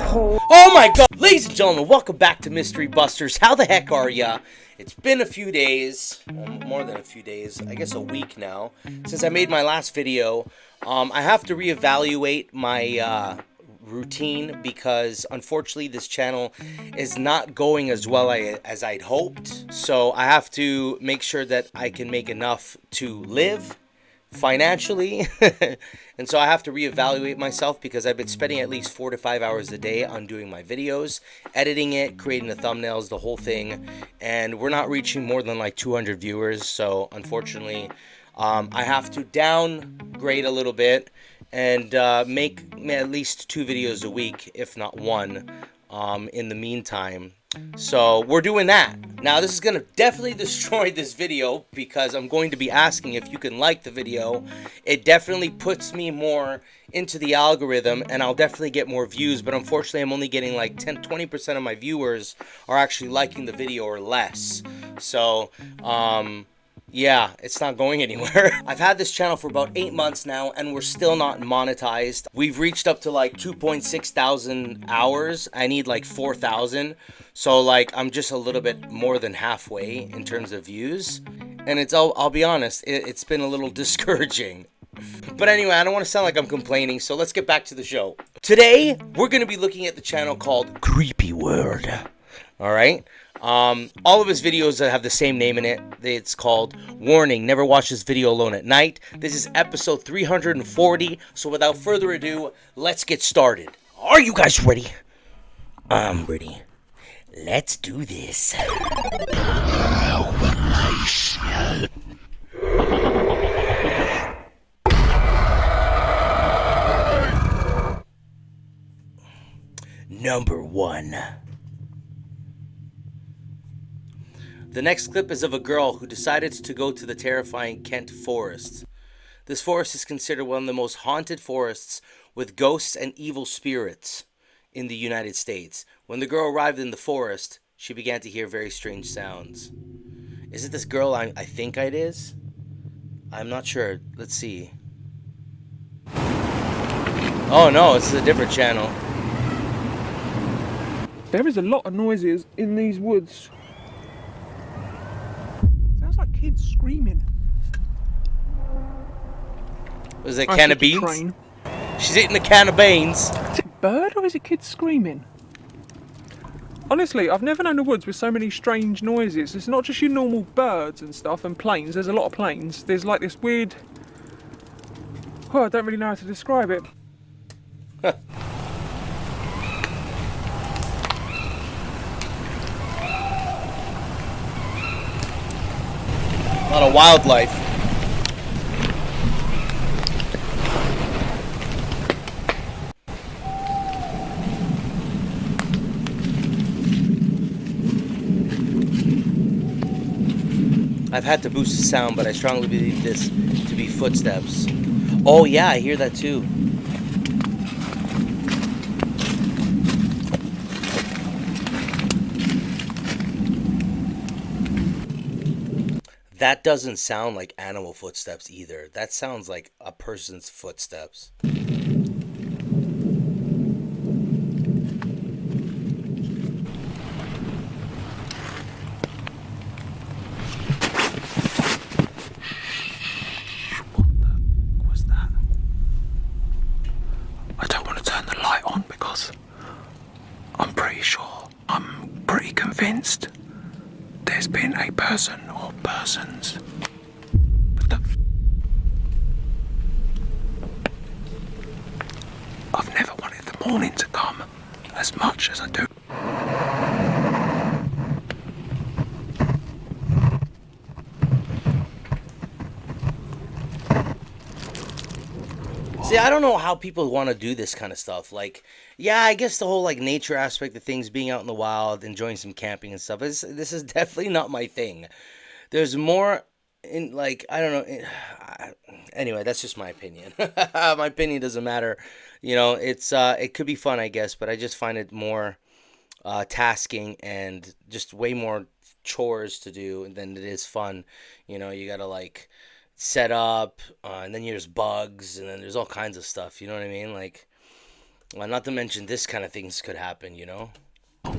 Oh my god! Ladies and gentlemen, welcome back to Mystery Busters. How the heck are ya? It's been a few days, more than a few days, I guess a week now, since I made my last video. I have to reevaluate my routine because unfortunately this channel is not going as well as I'd hoped. So I have to make sure that I can make enough to live financially. And so I have to reevaluate myself because I've been spending at least 4 to 5 hours a day on doing my videos, editing it, creating the thumbnails, the whole thing, and we're not reaching more than like 200 viewers. So unfortunately I have to downgrade a little bit and make at least 2 videos a week, if not 1, in the meantime. So we're doing that. Now this is going to definitely destroy this video because I'm going to be asking if you can like the video. It definitely puts me more into the algorithm and I'll definitely get more views, but unfortunately I'm only getting like 10-20% of my viewers are actually liking the video or less. So yeah, it's not going anywhere. I've had this channel for about 8 months now and we're still not monetized. We've reached up to like 2.6 thousand hours. I need like 4,000. So like I'm just a little bit more than halfway in terms of views. And I'll be honest, it's been a little discouraging. But anyway, I don't want to sound like I'm complaining, so let's get back to the show. Today, we're going to be looking at the channel called Creepy World. Alright? All of his videos have the same name in it. It's called Warning, Never Watch This Video Alone at Night. This is episode 340. So without further ado, let's get started. Are you guys ready? I'm ready. Let's do this. Number 1. The next clip is of a girl who decided to go to the terrifying Kent forest. This forest is considered one of the most haunted forests with ghosts and evil spirits in the United States. When the girl arrived in the forest, she began to hear very strange sounds. Is it this girl I think it is? I'm not sure. Let's see. Oh no, this is a different channel. There is a lot of noises in these woods. Sounds like kids screaming. Was it a can of beans? Train. She's eating a can of beans. Is it a bird or is it kids screaming? Honestly, I've never known a woods with so many strange noises. It's not just your normal birds and stuff and planes. There's a lot of planes. There's like this weird... Oh, I don't really know how to describe it. A lot of wildlife. I've had to boost the sound, but I strongly believe this to be footsteps. Oh yeah, I hear that too. That doesn't sound like animal footsteps either. That sounds like a person's footsteps. What was that? I don't want to turn the light on because I'm pretty convinced there's been a person or persons. I've never wanted the morning to come as much as I do. See, I don't know how people want to do this kind of stuff. Like, yeah, I guess the whole like nature aspect of things, being out in the wild, enjoying some camping and stuff, this is definitely not my thing. There's more in like, I don't know. Anyway, that's just my opinion. My opinion doesn't matter. You know, it could be fun, I guess, but I just find it more tasking and just way more chores to do than it is fun. You know, you gotta like set up, and then there's bugs, and then there's all kinds of stuff. You know what I mean? Like, Well, not to mention this kind of things could happen, you know? What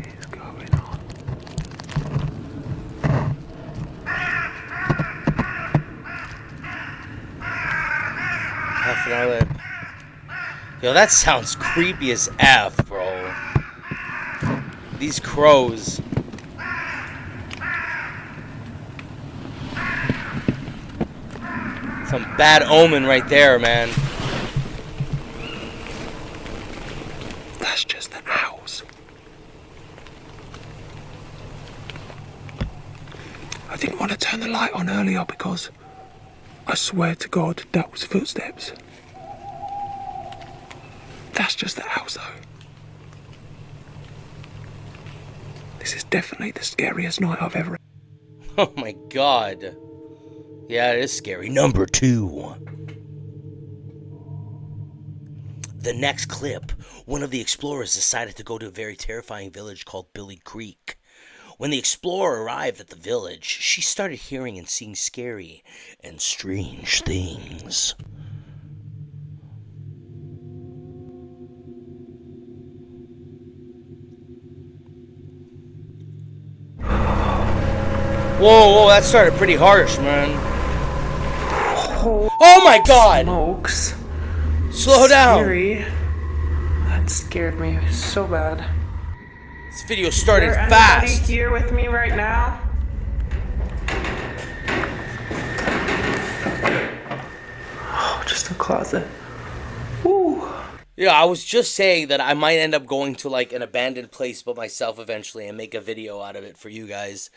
is going on? Half an hour later. Yo, that sounds creepy as F, bro. These crows. Some bad omen right there, man. That's just the house. I didn't want to turn the light on earlier because I swear to God that was footsteps. That's just the house though. This is definitely the scariest night I've ever. Oh my god. Yeah, it is scary. Number 2. The next clip, one of the explorers decided to go to a very terrifying village called Billy Creek. When the explorer arrived at the village, she started hearing and seeing scary and strange things. Whoa, that started pretty harsh, man. Oh my god! Smokes. Slow down! Scary. That scared me so bad. This video started Is there fast. anybody here with me right now? Oh, just a closet. Ooh. Yeah, I was just saying that I might end up going to like an abandoned place by myself eventually and make a video out of it for you guys.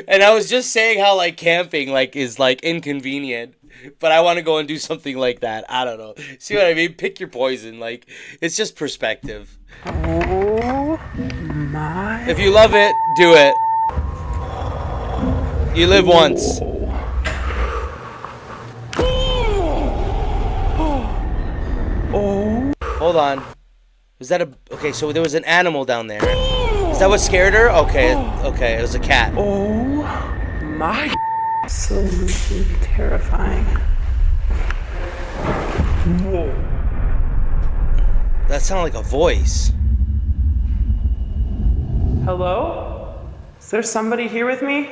And I was just saying how like camping like is like inconvenient, but I want to go and do something like that. I don't know. See what I mean? Pick your poison. Like it's just perspective. Oh my. If you love it, do it. You live once. Oh. Hold on. Was that a... Okay, so there was an animal down there. Is that what scared her? Okay, okay, it was a cat. Oh my. Absolutely terrifying. Whoa. That sounded like a voice. Hello? Is there somebody here with me?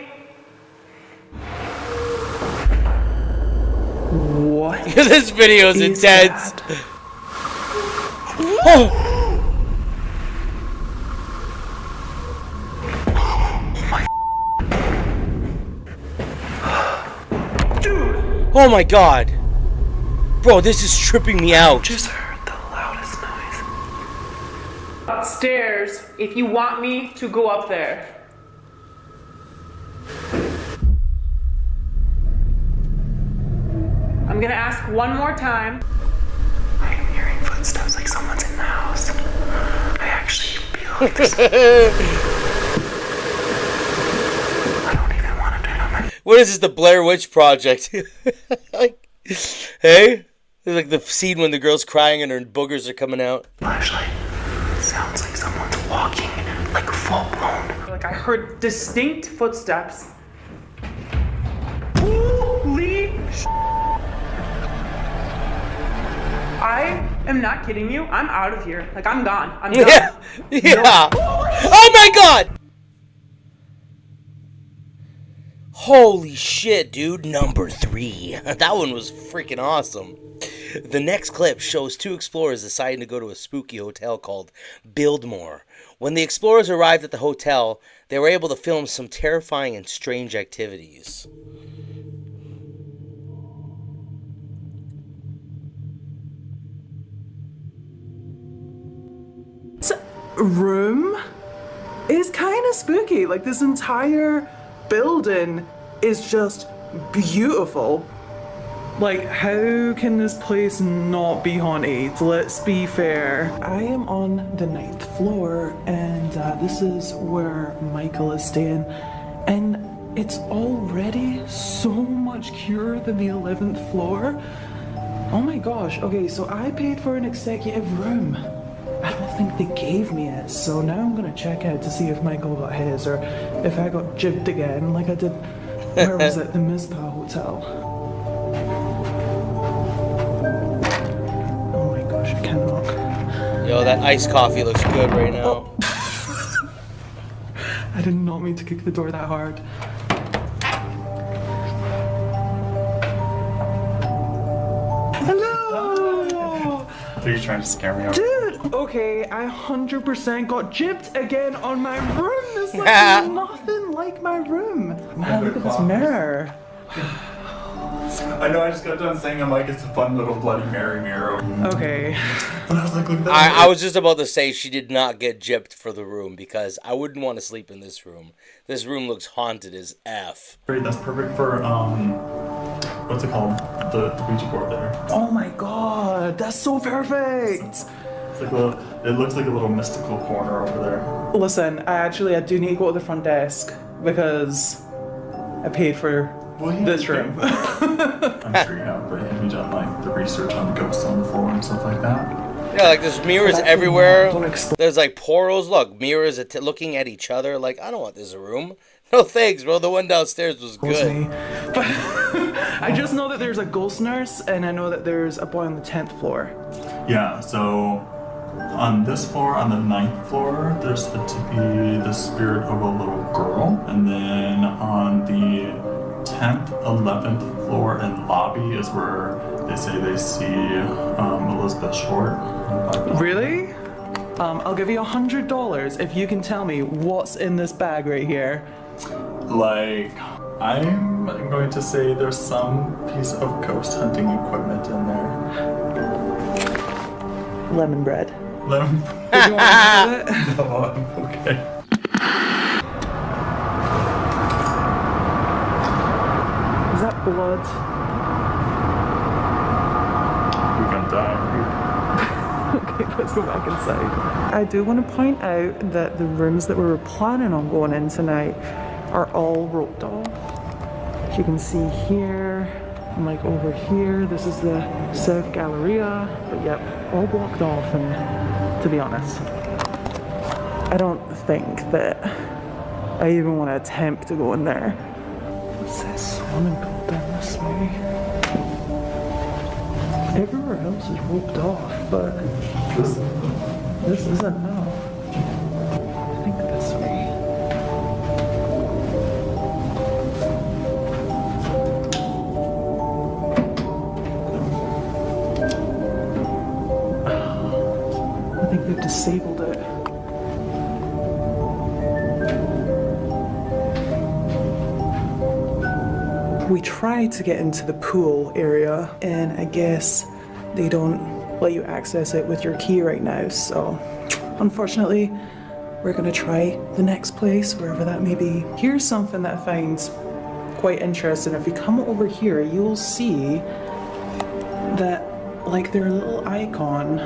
What? This video is intense. That? Oh! Dude! Oh my god. Bro, this is tripping me out. Just heard the loudest noise. Upstairs, if you want me to go up there. I'm gonna ask one more time. I am hearing footsteps like someone's in the house. I actually feel like this. I don't even want to turn on my... What is this, the Blair Witch Project? Like, hey? It's like the scene when the girl's crying and her boogers are coming out. Flashlight. Sounds like someone's walking, like full blown. Like I heard distinct footsteps. Holy sh! I am not kidding you. I'm out of here. Like I'm gone. I'm done. Yeah. Oh my god! Holy shit, dude. Number 3. That one was freaking awesome. The next clip shows 2 explorers deciding to go to a spooky hotel called Biltmore. When the explorers arrived at the hotel, they were able to film some terrifying and strange activities. Room is kind of spooky. Like this entire building is just beautiful. Like, how can this place not be haunted? Let's be fair. I am on the 9th floor, and this is where Michael is staying. And it's already so much curer than the 11th floor. Oh my gosh. Okay, so I paid for an executive room. I don't think they gave me it, so now I'm gonna check out to see if Michael got his, or if I got jibbed again like I did, where was it, the Mizpah Hotel. Oh my gosh, Yo, that iced coffee looks good right now. I did not mean to kick the door that hard. Hello! Are you trying to scare me? Dude, okay, I 100% got gypped again on my room. There's like nothing like my room. Man, look at this mirror. I know, I just got done saying I'm like, it's a fun little Bloody Mary mirror. Okay. But I was like, look at that. I was just about to say she did not get gypped for the room because I wouldn't want to sleep in this room. This room looks haunted as F. That's perfect for, what's it called? The Ouija board there. Oh my god, that's so perfect. It's like it looks like a little mystical corner over there. Listen, I do need to go to the front desk because I paid for this room. I'm sure you have, but have you done like the research on ghosts on the floor and stuff like that? Yeah, like there's mirrors everywhere. There's like portals. Look, mirrors looking at each other. Like, I don't want this room. No thanks, bro. The one downstairs was good. But I just know that there's a ghost nurse, and I know that there's a boy on the 10th floor. Yeah, so on this floor, on the 9th floor, there's said to be the spirit of a little girl. And then on the 10th, 11th floor and lobby is where they say they see Elizabeth Short. Really? I'll give you $100 if you can tell me what's in this bag right here. Like, I'm going to say there's some piece of ghost hunting equipment in there. Lemon bread. Lemon. Did you want to have it? No, I'm okay. Is that blood? We're gonna die. Okay, let's go back inside. I do want to point out that the rooms that we were planning on going in tonight are all roped off. As you can see here, and like over here, this is the South Galleria, but yep, all blocked off. And to be honest, I don't think that I even want to attempt to go in there. What's this swimming pool down this way? Everywhere else is roped off, but this isn't now. I think this way. I think they've disabled it. We tried to get into the pool area, and I guess they don't let you access it with your key right now, so unfortunately we're gonna try the next place, wherever that may be. Here's something that I find quite interesting. If you come over here, you'll see that like their little icon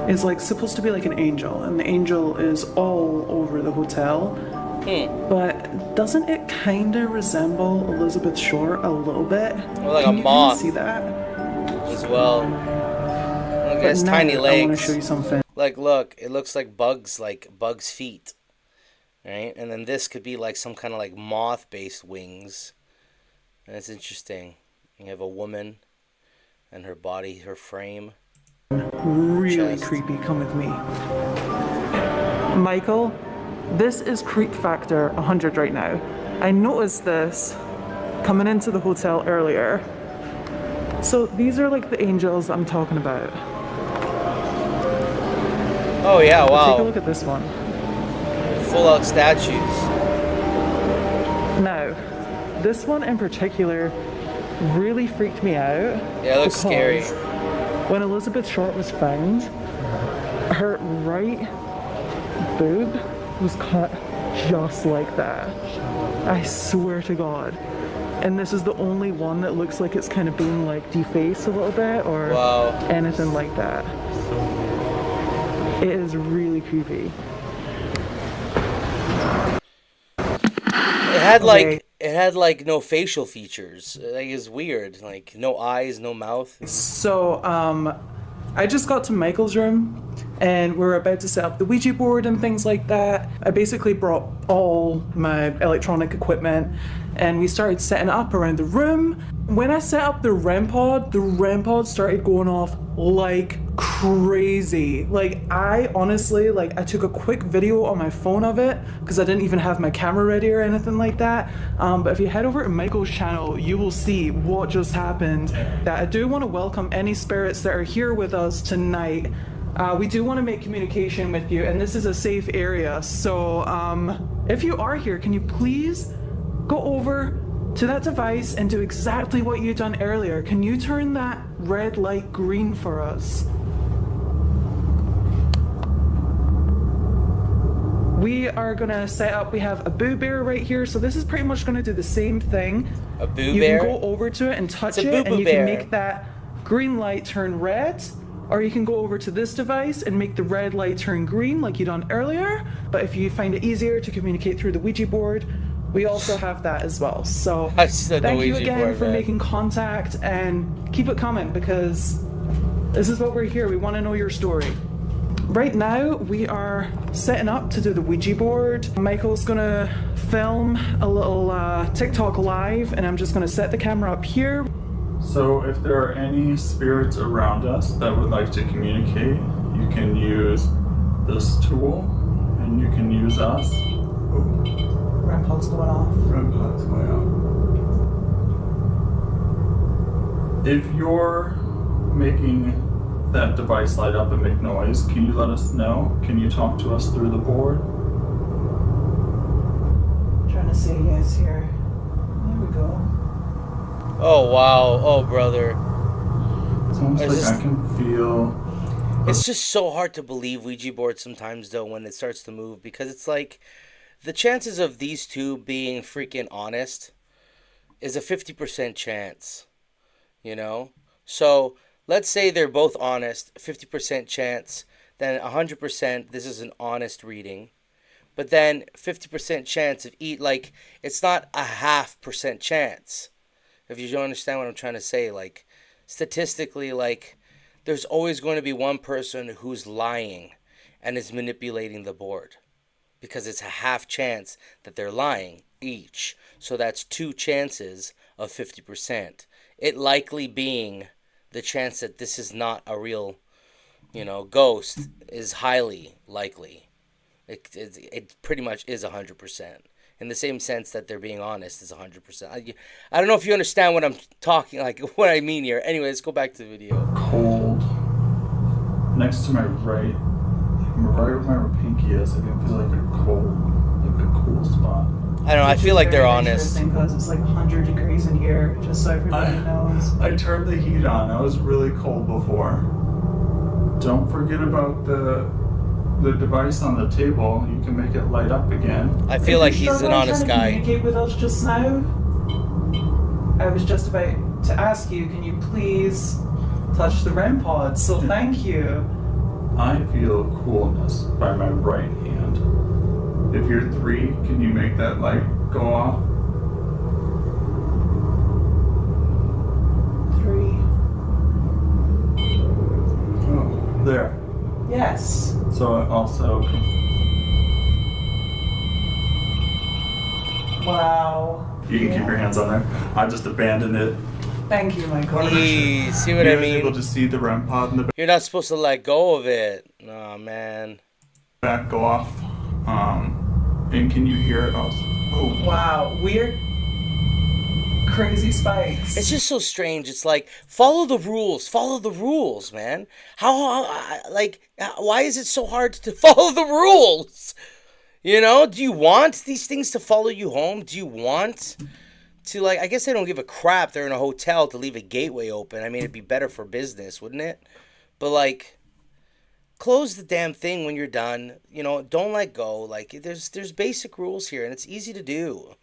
is like supposed to be like an angel, and the angel is all over the hotel. But doesn't it kind of resemble Elizabeth Short a little bit? Well, like Can a you moth see that? as well. Look at his But now tiny I want legs. to show you something. Like, look, it looks like bugs' feet, right? And then this could be like some kind of like moth-based wings, and it's interesting. You have a woman and her body, her frame. Really Chest. creepy. Come with me, Michael. This is creep factor 100 right now. I noticed this coming into the hotel earlier. So these are like the angels I'm talking about. Oh yeah, wow. Take a look at this one. Full out statues. Now, this one in particular really freaked me out. Yeah, it looks scary. because When Elizabeth Short was found, her right boob was cut just like that. I swear to God. And this is the only one that looks like it's kind of being like defaced a little bit or anything like that. It is really creepy. It had like no facial features. Like, it's weird. Like no eyes, no mouth. So, I just got to Michael's room and we're about to set up the Ouija board and things like that. I basically brought all my electronic equipment and we started setting up around the room. When I set up the REM pod started going off like crazy. crazy. Like, I honestly, like, I took a quick video on my phone of it because I didn't even have my camera ready or anything like that. But if you head over to Michael's channel, you will see what just happened. That I do want to welcome any spirits that are here with us tonight. We do want to make communication with you, and this is a safe area. So if you are here, can you please go over to that device and do exactly what you done earlier? Can you turn that red light green for us? We are gonna set up, we have a Boo Bear right here, so this is pretty much gonna do the same thing. A Boo You Bear? can go over to it and touch It's a it, Boo and Boo you Bear. can make that green light turn red, or you can go over to this device and make the red light turn green like you done earlier. But if you find it easier to communicate through the Ouija board, we also have that as well. So I said the thank you Ouija again board, for man. making contact, and keep it coming because this is what we're here. We want to know your story. Right now, we are setting up to do the Ouija board. Michael's gonna film a little TikTok live, and I'm just gonna set the camera up here. So if there are any spirits around us that would like to communicate, you can use this tool, and you can use us. Oh, REM pod's going off. REM pod's going off. If you're making that device light up and make noise, can you let us know? Can you talk to us through the board? Trying to say yes here. There we go. Oh, wow. Oh, brother. It's almost It's like just- I can feel. It's just so hard to believe Ouija boards sometimes, though, when it starts to move, because it's like the chances of these two being freaking honest is a 50% chance, you know? So let's say they're both honest, 50% chance, then 100% this is an honest reading. But then 50% chance of like, it's not a 0.5% chance. If you don't understand what I'm trying to say, like, statistically, like, there's always going to be one person who's lying and is manipulating the board. Because it's a 1/2 chance that they're lying each. So that's 2 chances of 50%. It likely being the chance that this is not a real, ghost is highly likely. It pretty much is 100%. In the same sense that they're being honest is 100%. I don't know if you understand what I'm talking, like what I mean here. Anyway, let's go back to the video. Cold next to my right where my pinky is. I can feel like a cold, like a cool spot. I don't know. I feel like they're honest. Because it's like 100 degrees in here, just so everybody knows. I turned the heat on. I was really cold before. Don't forget about the device on the table. You can make it light up again. I feel like he's an honest trying to guy. communicate with us just now. I was just about to ask you, can you please touch the REM pod? So thank you. I feel coolness by my right hand. If you're 3, can you make that light go off? 3. Oh, there. Yes. So it also. Wow. You can keep your hands on there. I just abandoned it. Thank you, Michael. Please, see what You I guys able mean? to see the REM pod in the You're not supposed to let go of it. Oh, man. back go off? And can you hear it also? Oh, Wow, weird, crazy spikes. It's just so strange. It's like, follow the rules, man. Why is it so hard to follow the rules? Do you want these things to follow you home? Do you want to, I guess they don't give a crap. They're in a hotel to leave a gateway open. I mean, it'd be better for business, wouldn't it? But, close the damn thing when you're done. Don't let go. There's basic rules here, and it's easy to do.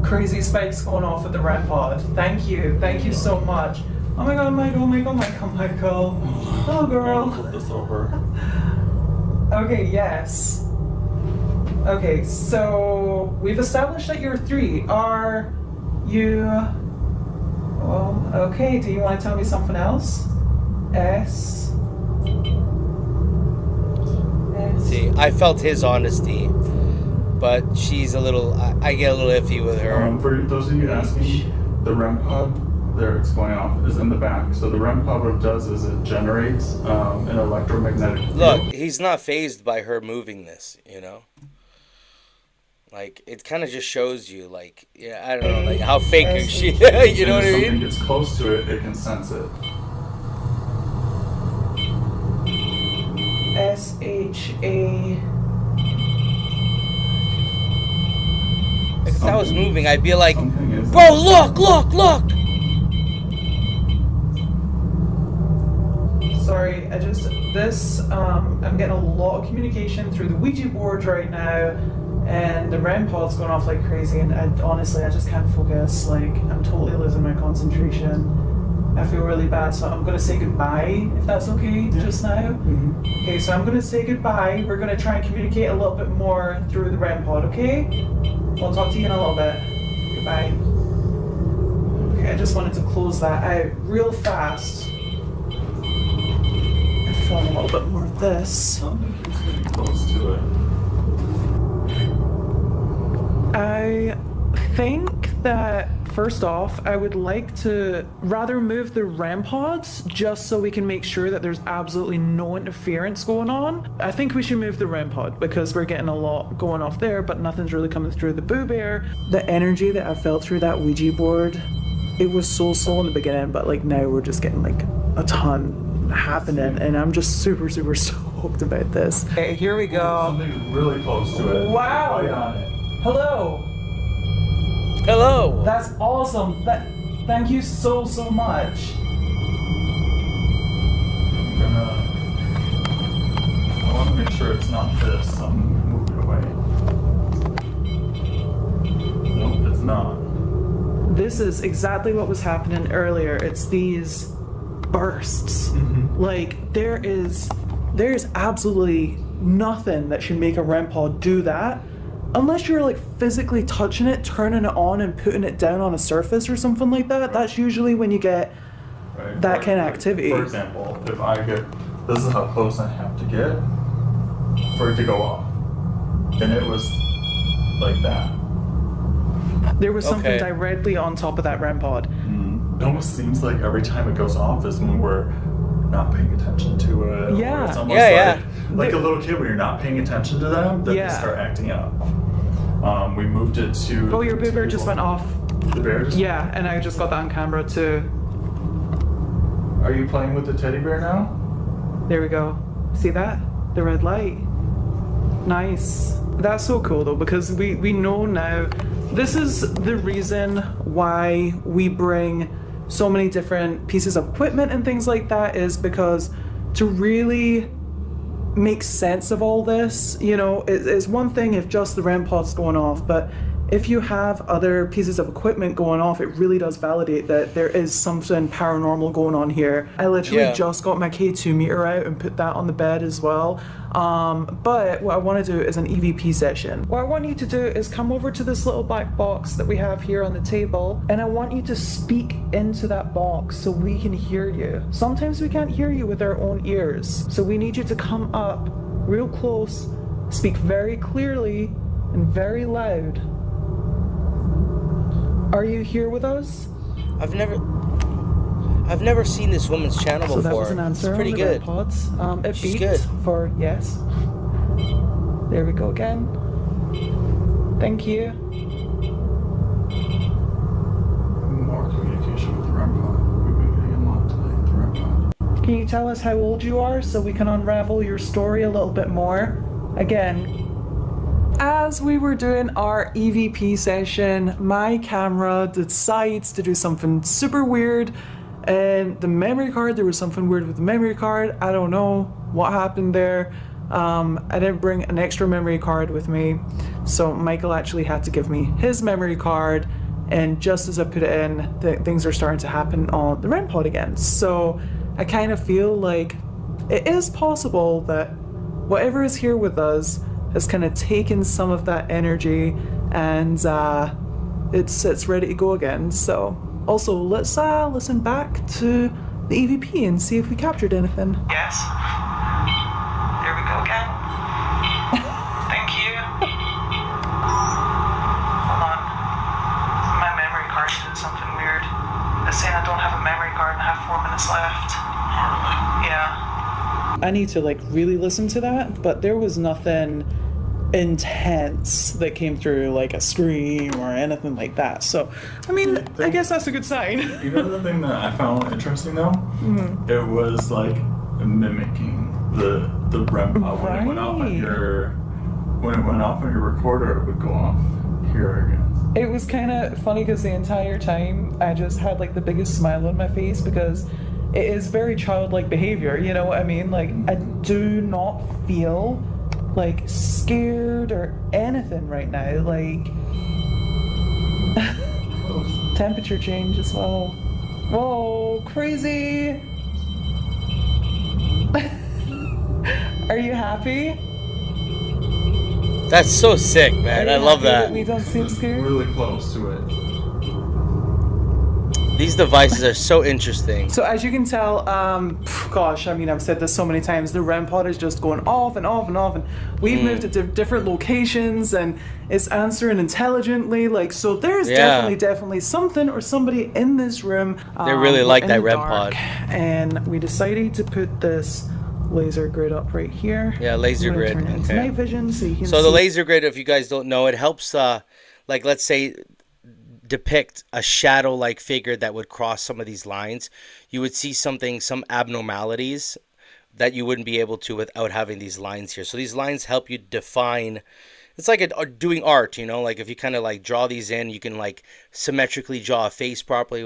Crazy spikes going off at the REM pod. Thank you so much. Oh my god, Michael. Oh girl. flip this over. Okay, yes. Okay, so we've established that you're 3. Are you... Well, okay, do you want to tell me something else? S. See, I felt his honesty, but she's a little. I get a little iffy with her. For those of you asking, the REM pod there it's going off is in the back. So the REM pod what it does is it generates an electromagnetic field. Look, he's not fazed by her moving this, you know? Like, it kind of just shows you, like, yeah, I don't know, like, how fake is she, you know what I If mean? something gets close to it, it can sense it. SHA. Like, if that was moving, I'd be like, Something is. bro, look, look, look! Sorry, I'm getting a lot of communication through the Ouija board right now, and the REM pod's going off like crazy, and honestly, I just can't focus. Like, I'm totally losing my concentration. I feel really bad, so I'm gonna say goodbye, if that's okay, just now. Mm-hmm. Okay, so I'm gonna say goodbye. We're gonna try and communicate a little bit more through the REM pod, okay? I'll talk to you in a little bit. Goodbye. Okay, I just wanted to close that out real fast. And film a little bit more of this. Something keeps getting close to it. I think that first off, I would like to rather move the REM pods just so we can make sure that there's absolutely no interference going on. I think we should move the REM pod because we're getting a lot going off there, but nothing's really coming through the Boo Bear. The energy that I felt through that Ouija board, it was so slow in the beginning, but like now we're just getting like a ton happening, and I'm just super stoked about this. Okay, here we go. Something really close to it. Wow. Right on it. Hello. Hello! That's awesome. Thank you so much. I want to make sure it's not this. So I'm gonna move it away. Nope, it's not. This is exactly what was happening earlier. It's these bursts. Mm-hmm. Like there's absolutely nothing that should make a REM pod do that. Unless you're like physically touching it, turning it on and putting it down on a surface or something like that. Right. That's usually when you get that kind of activity. For example, if I get, this is how close I have to get for it to go off. And it was like that. There was something directly on top of that REM pod. It almost seems like every time it goes off is when we're not paying attention to it. Yeah. Or it's almost like a little kid when you're not paying attention to them, then they start acting up. We moved it to. Oh, your Boo Bear just went off. The bear just. Yeah, and I just got that on camera too. Are you playing with the teddy bear now? There we go. See that? The red light. Nice. That's so cool though, because we know now. This is the reason why we bring so many different pieces of equipment and things like that, is because to really make sense of all this, you know, it's one thing if just the REM pod's going off, but if you have other pieces of equipment going off, it really does validate that there is something paranormal going on here. I literally just got my K2 meter out and put that on the bed as well. But what I want to do is an EVP session. What I want you to do is come over to this little black box that we have here on the table, and I want you to speak into that box so we can hear you. Sometimes we can't hear you with our own ears, so we need you to come up real close, speak very clearly and very loud. Are you here with us? I've never seen this woman's channel before. So that was an answer. It's pretty on the good. Pods. It She's beeped good. for yes. There we go again. Thank you. More communication with the REM pod. We've been getting a lot today with the REM pod. Can you tell us how old you are so we can unravel your story a little bit more? Again. As we were doing our EVP session, my camera decides to do something super weird, and the memory card, there was something weird with the memory card. I don't know what happened there. I didn't bring an extra memory card with me, so Michael actually had to give me his memory card, and just as I put it in, things are starting to happen on the REM pod again. So I kind of feel like it is possible that whatever is here with us has kind of taken some of that energy, and it's ready to go again. So also let's listen back to the EVP and see if we captured anything. Yes. There we go again. Thank you. Hold on. My memory card's doing something weird. It's saying I I need to like really listen to that, but there was nothing intense that came through like a scream or anything like that. So I mean, I guess that's a good sign. You know the thing that I found interesting though? It was like mimicking the REM pod. When it went off on your recorder, it would go off here again. It was kind of funny because the entire time I just had like the biggest smile on my face, because it is very childlike behavior, you know what I mean? Like, I do not feel like scared or anything right now. Like, temperature change as well. Whoa, crazy. Are you happy? That's so sick, man. I love that. We don't seem scared. Really close to it. These devices are so interesting. So as you can tell, gosh, I mean, I've said this so many times, the REM pod is just going off and off and off, and we've moved to different locations, and it's answering intelligently. Like, so there's definitely something or somebody in this room. They really like that REM pod. pod. And we decided to put this laser grid up right here. Yeah, laser grid. Turn it into night vision so you can So see. the laser grid, if you guys don't know, it helps, like, let's say, depict a shadow-like figure that would cross some of these lines. You would see some abnormalities that you wouldn't be able to without having these lines here. So these lines help you define. It's like doing art, you know, like if you kind of like draw these in, you can like symmetrically draw a face properly.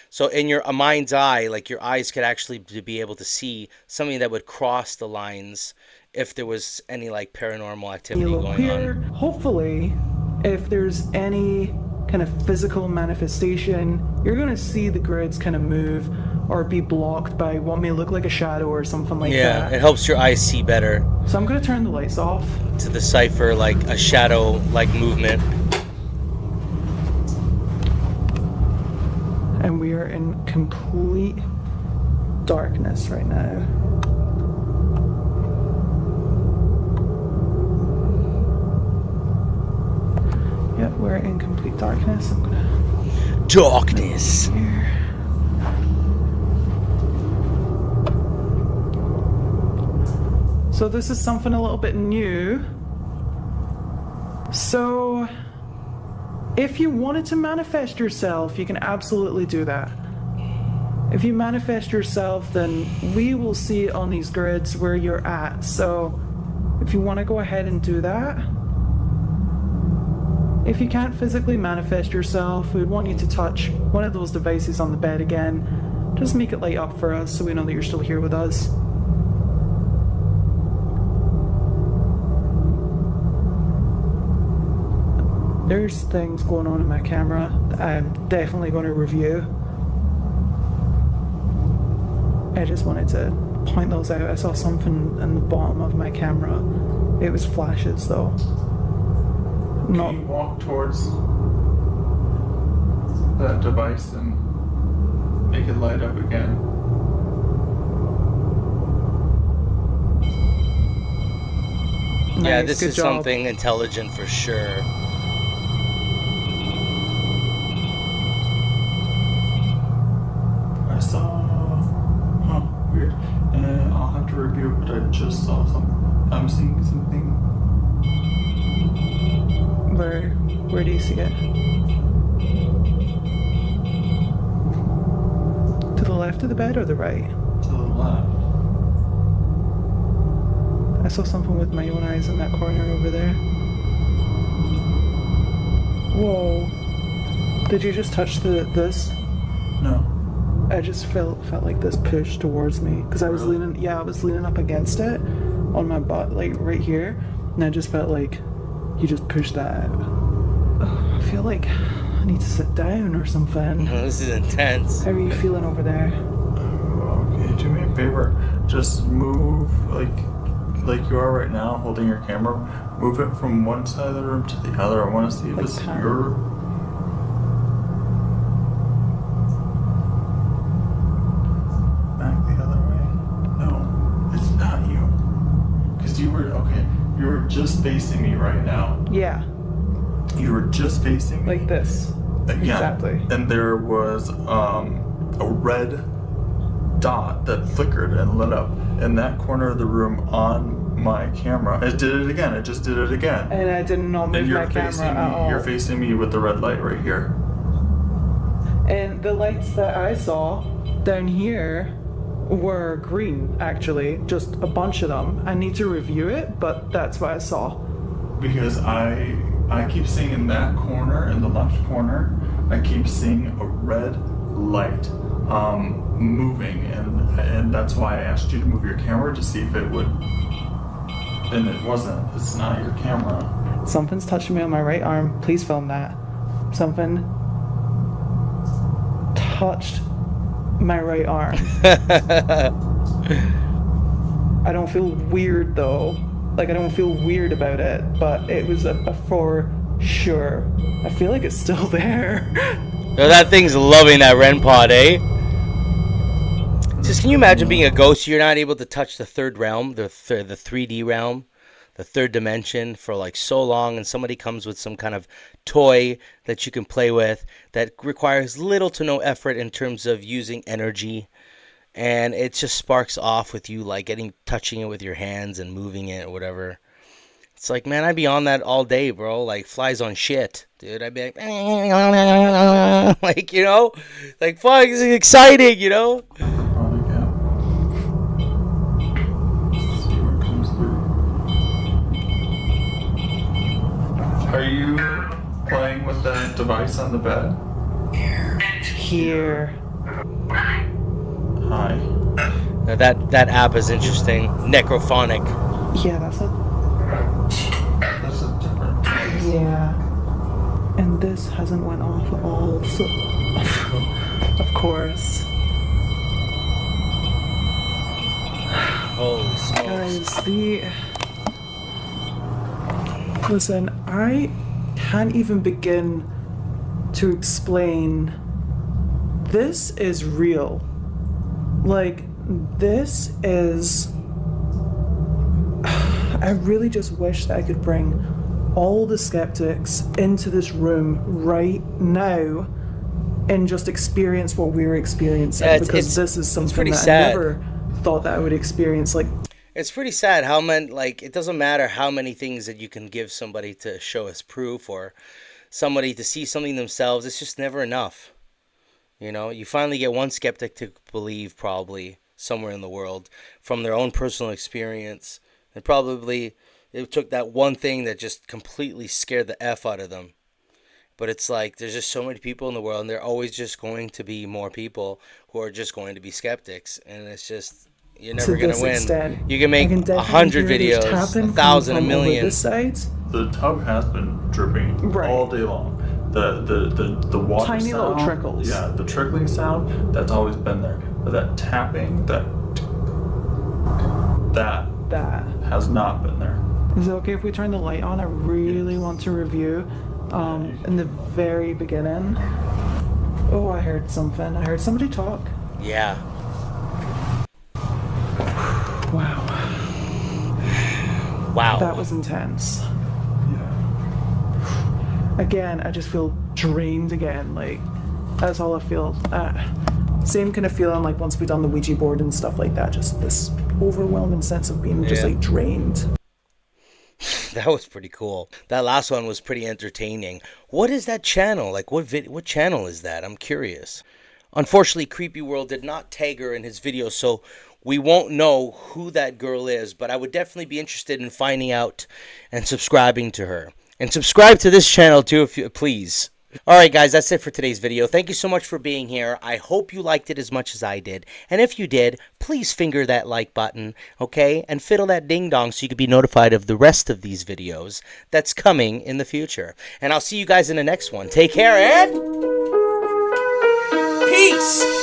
So in your mind's eye, like your eyes could actually be able to see something that would cross the lines if there was any like paranormal activity going on. Hopefully, if there's any kind of physical manifestation, you're going to see the grids kind of move or be blocked by what may look like a shadow or something like that. Yeah, it helps your eyes see better. So I'm going to turn the lights off to decipher like a shadow like movement. And we are in complete darkness right now. Yep, we're in complete darkness. I'm gonna... Darkness. Here. So this is something a little bit new. So if you wanted to manifest yourself, you can absolutely do that. If you manifest yourself, then we will see on these grids where you're at. So if you want to go ahead and do that. If you can't physically manifest yourself, we'd want you to touch one of those devices on the bed again. Just make it light up for us so we know that you're still here with us. There's things going on in my camera that I'm definitely going to review. I just wanted to point those out. I saw something in the bottom of my camera. It was flashes though. Can you walk towards that device and make it light up again? Yeah, Nice, this good is job. something intelligent for sure. I saw... weird. I'll have to review it, but I just saw something. I'm seeing something. Where do you see it? To the left of the bed or the right? To the left. I saw something with my own eyes in that corner over there. Whoa. Did you just touch this? No. I just felt like this push towards me. Because I was leaning, I was leaning up against it on my butt, like right here. And I just felt like you just pushed that out. I feel like I need to sit down or something. This is intense. How are you feeling over there? Okay, do me a favor. Just move like you are right now, holding your camera. Move it from one side of the room to the other. I want to see if it's your... Back the other way. No, it's not you. Because you were just facing me right now. Yeah. You were just facing me. Like this. Yeah. Exactly. And there was a red dot that flickered and lit up in that corner of the room on my camera. It did it again. It just did it again. And I did not move my camera at all. You're facing me with the red light right here. And the lights that I saw down here were green, actually. Just a bunch of them. I need to review it, but that's what I saw. Because I keep seeing in that corner, in the left corner, I keep seeing a red light moving, and that's why I asked you to move your camera to see if it would, and it wasn't. It's not your camera. Something's touching me on my right arm. Please film that. Something touched my right arm. I don't feel weird though. Like, I don't feel weird about it, but it was a for sure. I feel like it's still there. No, that thing's loving that REM pod, eh? Just, can you imagine being a ghost? You're not able to touch the third realm, the 3D realm, the third dimension for like so long, and somebody comes with some kind of toy that you can play with that requires little to no effort in terms of using energy, and it just sparks off with you like touching it with your hands and moving it or whatever. It's like, man, I'd be on that all day, bro. Like flies on shit, dude. I'd be like, like, you know, like, fuck, this is exciting, you know. Are you playing with that device on the bed? Here. Hi. Now that app is interesting. Necrophonic. Yeah, that's a different place. yeah. And this hasn't went off at all, so of course. Holy smokes. Guys, listen, I can't even begin to explain. This is real. Like, this is... I really just wish that I could bring all the skeptics into this room right now and just experience what we're experiencing, because this is something that I never thought that I would experience. Like, it's pretty sad how many, like, it doesn't matter how many things that you can give somebody to show as proof or somebody to see something themselves. It's just never enough. You know, you finally get one skeptic to believe, probably somewhere in the world, from their own personal experience. And probably it took that one thing that just completely scared the F out of them. But it's like, there's just so many people in the world, and there are always just going to be more people who are just going to be skeptics. And it's just, you're never going to win. Extent, you can make 100 videos, 1,000, 1 million. The tub has been dripping all day long. The water tiny sound, little trickles. Yeah, the trickling sound, that's always been there. But that tapping, that has not been there. Is it okay if we turn the light on? I really want to review in the very beginning. Oh, I heard something. I heard somebody talk. Yeah. Wow. Wow. That was intense. Again, I just feel drained again. Like, that's all I feel. Same kind of feeling like once we done the Ouija board and stuff like that. Just this overwhelming sense of being just like drained. That was pretty cool. That last one was pretty entertaining. What is that channel? Like, what channel is that? I'm curious. Unfortunately, Creepy World did not tag her in his video, so we won't know who that girl is. But I would definitely be interested in finding out and subscribing to her. And subscribe to this channel too, if you please. Alright guys, that's it for today's video. Thank you so much for being here. I hope you liked it as much as I did. And if you did, please finger that like button, okay? And fiddle that ding dong so you can be notified of the rest of these videos that's coming in the future. And I'll see you guys in the next one. Take care and peace!